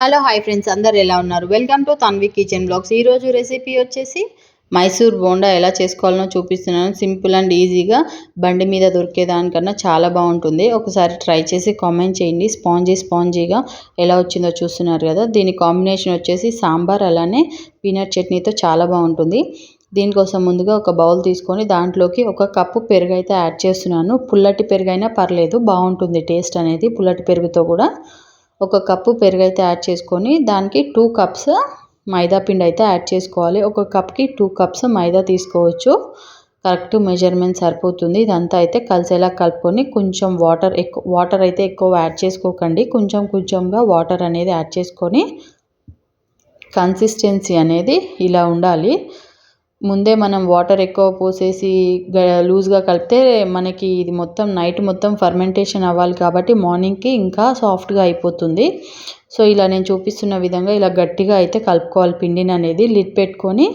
Hello hi friends, అందరు ఎలా ఉన్నారు? Welcome to Tanvi kitchen blogs. ఈరోజు రెసిపీ వచ్చేసి మైసూర్ బోండా ఎలా చేసుకోవాలో చూపిస్తున్నాను. సింపుల్ అండ్ ఈజీగా బండి మీద దొరికేదానికన్నా చాలా బాగుంటుంది. ఒకసారి ట్రై చేసి కామెంట్ చేయండి. స్పాంజీగా ఎలా వచ్చిందో చూస్తున్నారు కదా. దీని కాంబినేషన్ వచ్చేసి సాంబార్ అలానే పీనట్ చట్నీతో చాలా బాగుంటుంది. దీనికోసం ముందుగా ఒక బౌల్ తీసుకొని దాంట్లోకి ఒక కప్పు పెరుగు అయితే యాడ్ చేస్తున్నాను. పుల్లటి పెరుగు అయినా పర్లేదు, బాగుంటుంది టేస్ట్ అనేది. పుల్లటి పెరుగుతో కూడా ఒక కప్పు పెరుగు అయితే యాడ్ చేసుకొని దానికి 2 కప్స్ మైదా పిండి అయితే యాడ్ చేసుకోవాలి. ఒక కప్కి 2 కప్స్ మైదా తీసుకోవచ్చు. కరెక్ట్ మెజర్మెంట్ సరిపోతుంది. ఇదంతా అయితే కలిసేలా కలుపుకొని కొంచెం వాటర్ అయితే ఎక్కువ యాడ్ చేసుకోకండి. కొంచెంగా వాటర్ అనేది యాడ్ చేసుకొని కన్సిస్టెన్సీ అనేది ఇలా ఉండాలి. ముందే మనం వాటర్ ఎక్కువ పోసేసి లూజ్గా కలిపితే మనకి ఇది మొత్తం నైట్ మొత్తం ఫర్మెంటేషన్ అవ్వాలి కాబట్టి మార్నింగ్కి ఇంకా సాఫ్ట్గా అయిపోతుంది. సో ఇలా నేను చూపిస్తున్న విధంగా ఇలా గట్టిగా అయితే కలుపుకోవాలి. పిండిని అనేది లిడ్ పెట్టుకొని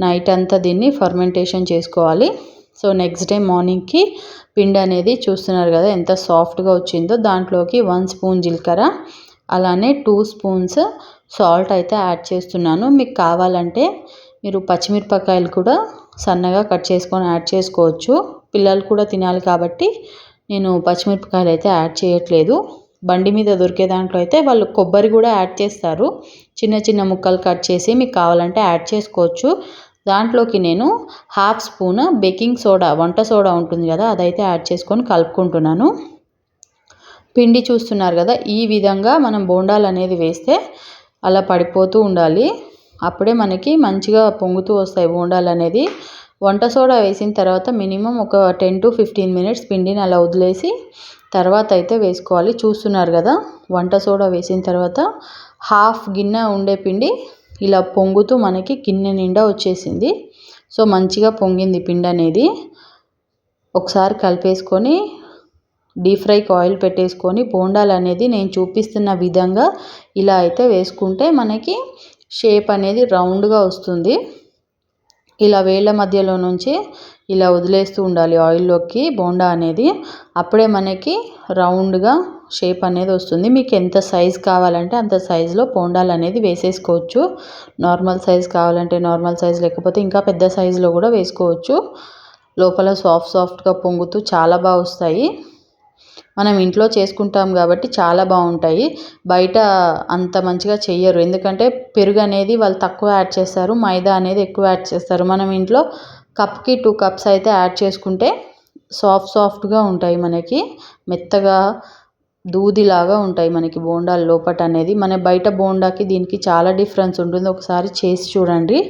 నైట్ అంతా దీన్ని ఫర్మెంటేషన్ చేసుకోవాలి. సో నెక్స్ట్ డే మార్నింగ్కి పిండి అనేది చూస్తున్నారు కదా ఎంత సాఫ్ట్గా వచ్చిందో. దాంట్లోకి 1 స్పూన్ జీలకర్ర అలానే 2 స్పూన్స్ సాల్ట్ అయితే యాడ్ చేస్తున్నాను. మీకు కావాలంటే మీరు పచ్చిమిరపకాయలు కూడా సన్నగా కట్ చేసుకొని యాడ్ చేసుకోవచ్చు. పిల్లలు కూడా తినాలి కాబట్టి నేను పచ్చిమిరపకాయలు అయితే యాడ్ చేయట్లేదు. బండి మీద దొరికే దాంట్లో అయితే వాళ్ళు కొబ్బరి కూడా యాడ్ చేస్తారు. చిన్న ముక్కలు కట్ చేసి మీకు కావాలంటే యాడ్ చేసుకోవచ్చు. దాంట్లోకి నేను 1/2 స్పూన్ బేకింగ్ సోడా, వంట సోడా ఉంటుంది కదా, అదైతే యాడ్ చేసుకొని కలుపుకుంటున్నాను. పిండి చూస్తున్నారు కదా, ఈ విధంగా మనం బోండాలు అనేది వేస్తే అలా పడిపోతూ ఉండాలి. అప్పుడే మనకి మంచిగా పొంగుతూ వస్తాయి బోండాలు అనేది. వంట సోడా వేసిన తర్వాత మినిమం ఒక 10 to 15 మినిట్స్ పిండిని అలా వదిలేసి తర్వాత అయితే వేసుకోవాలి. చూస్తున్నారు కదా, వంట సోడా వేసిన తర్వాత హాఫ్ గిన్నె ఉండే పిండి ఇలా పొంగుతూ మనకి గిన్నె నిండా వచ్చేసింది. సో మంచిగా పొంగింది పిండి అనేది. ఒకసారి కలిపేసుకొని డీప్ ఫ్రైకి ఆయిల్ పెట్టేసుకొని బోండాలు అనేది నేను చూపిస్తున్న విధంగా ఇలా అయితే వేసుకుంటే మనకి షేప్ అనేది రౌండ్గా వస్తుంది. ఇలా వేళ్ళ మధ్యలో నుంచి ఇలా వదిలేస్తూ ఉండాలి ఆయిల్లోకి బోండా అనేది. అప్పుడే మనకి రౌండ్గా షేప్ అనేది వస్తుంది. మీకు ఎంత సైజ్ కావాలంటే అంత సైజులో బోండాలు అనేది వేసేసుకోవచ్చు. నార్మల్ సైజ్ కావాలంటే నార్మల్ సైజ్, లేకపోతే ఇంకా పెద్ద సైజులో కూడా వేసుకోవచ్చు. లోపల సాఫ్ట్గా పొంగుతూ చాలా బాగా వస్తాయి. మనం ఇంట్లో చేసుకుంటాం కాబట్టి చాలా బాగుంటాయి. బయట అంత మంచిగా చెయ్యరు, ఎందుకంటే పెరుగు అనేది వాళ్ళు తక్కువ యాడ్ చేస్తారు, మైదా అనేది ఎక్కువ యాడ్ చేస్తారు. మనం ఇంట్లో కప్కి 2 కప్స్ అయితే యాడ్ చేసుకుంటే సాఫ్ట్గా ఉంటాయి. మనకి మెత్తగా దూదిలాగా ఉంటాయి మనకి బోండాలు లోపట అనేది. మన బయట బోండాకి దీనికి చాలా డిఫరెన్స్ ఉంటుంది. ఒకసారి చేసి చూడండి.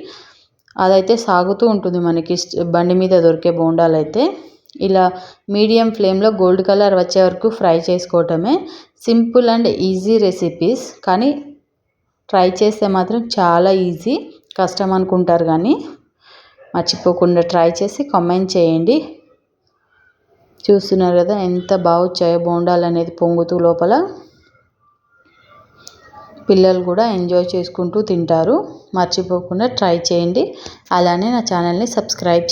అదైతే సాగుతూ ఉంటుంది మనకి బండి మీద దొరికే బోండాలు అయితే. ఇలా మీడియం ఫ్లేమ్లో గోల్డ్ కలర్ వచ్చే వరకు ఫ్రై చేసుకోవటమే. సింపుల్ అండ్ ఈజీ రెసిపీస్, కానీ ట్రై చేస్తే మాత్రం చాలా ఈజీ. కష్టం అనుకుంటారు కానీ మర్చిపోకుండా ట్రై చేసి కామెంట్ చేయండి. చూస్తున్నారు కదా ఎంత బాగా వచ్చాయో బోండాలు అనేది పొంగుతూ లోపల. పిల్లలు కూడా ఎంజాయ్ చేసుకుంటూ తింటారు. మర్చిపోకుండా ట్రై చేయండి. అలానే నా ఛానల్ని సబ్స్క్రైబ్